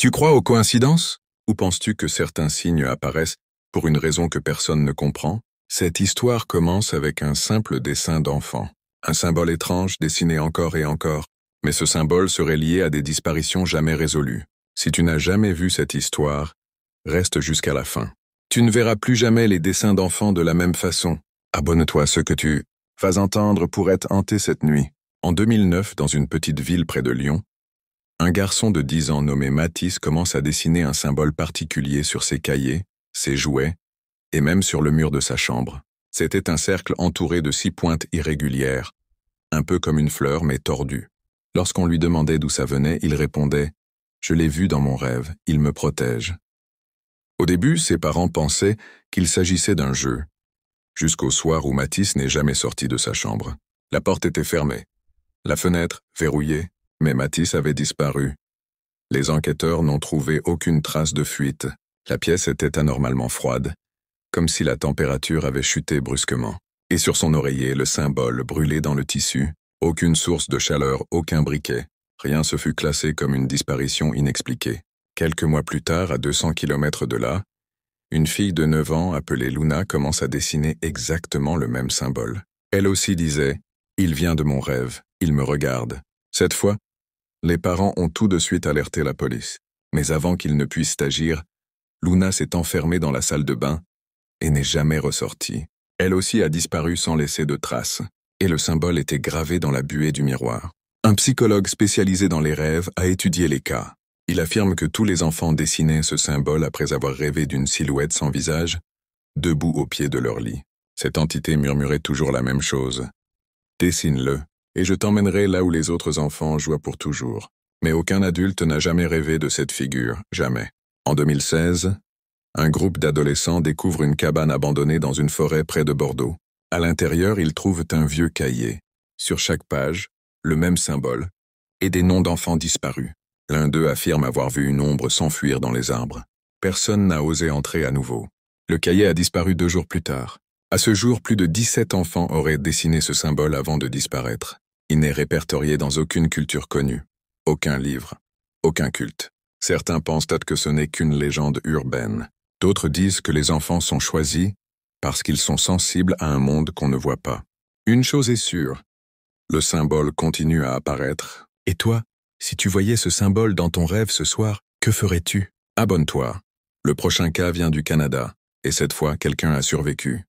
Tu crois aux coïncidences? Ou penses-tu que certains signes apparaissent pour une raison que personne ne comprend? Cette histoire commence avec un simple dessin d'enfant. Un symbole étrange dessiné encore et encore. Mais ce symbole serait lié à des disparitions jamais résolues. Si tu n'as jamais vu cette histoire, reste jusqu'à la fin. Tu ne verras plus jamais les dessins d'enfants de la même façon. Abonne-toi à ce que tu vas entendre pour être hanté cette nuit. En 2009, dans une petite ville près de Lyon, un garçon de 10 ans nommé Mathis commence à dessiner un symbole particulier sur ses cahiers, ses jouets, et même sur le mur de sa chambre. C'était un cercle entouré de 6 pointes irrégulières, un peu comme une fleur mais tordue. Lorsqu'on lui demandait d'où ça venait, il répondait « Je l'ai vu dans mon rêve, il me protège ». Au début, ses parents pensaient qu'il s'agissait d'un jeu, jusqu'au soir où Mathis n'est jamais sorti de sa chambre. La porte était fermée, la fenêtre verrouillée, mais Mathis avait disparu. Les enquêteurs n'ont trouvé aucune trace de fuite. La pièce était anormalement froide, comme si la température avait chuté brusquement. Et sur son oreiller, le symbole brûlé dans le tissu. Aucune source de chaleur, aucun briquet. Rien se fut classé comme une disparition inexpliquée. Quelques mois plus tard, à 200 km de là, une fille de 9 ans appelée Luna commence à dessiner exactement le même symbole. Elle aussi disait « Il vient de mon rêve, il me regarde ». Cette fois, les parents ont tout de suite alerté la police. Mais avant qu'ils ne puissent agir, Luna s'est enfermée dans la salle de bain et n'est jamais ressortie. Elle aussi a disparu sans laisser de traces, et le symbole était gravé dans la buée du miroir. Un psychologue spécialisé dans les rêves a étudié les cas. Il affirme que tous les enfants dessinaient ce symbole après avoir rêvé d'une silhouette sans visage, debout au pied de leur lit. Cette entité murmurait toujours la même chose. « Dessine-le, et je t'emmènerai là où les autres enfants jouent pour toujours. » Mais aucun adulte n'a jamais rêvé de cette figure, jamais. En 2016, un groupe d'adolescents découvre une cabane abandonnée dans une forêt près de Bordeaux. À l'intérieur, ils trouvent un vieux cahier. Sur chaque page, le même symbole, et des noms d'enfants disparus. L'un d'eux affirme avoir vu une ombre s'enfuir dans les arbres. Personne n'a osé entrer à nouveau. Le cahier a disparu 2 jours plus tard. À ce jour, plus de 17 enfants auraient dessiné ce symbole avant de disparaître. Il n'est répertorié dans aucune culture connue, aucun livre, aucun culte. Certains pensent peut-être que ce n'est qu'une légende urbaine. D'autres disent que les enfants sont choisis parce qu'ils sont sensibles à un monde qu'on ne voit pas. Une chose est sûre, le symbole continue à apparaître. Et toi, si tu voyais ce symbole dans ton rêve ce soir, que ferais-tu? Abonne-toi. Le prochain cas vient du Canada, et cette fois, quelqu'un a survécu.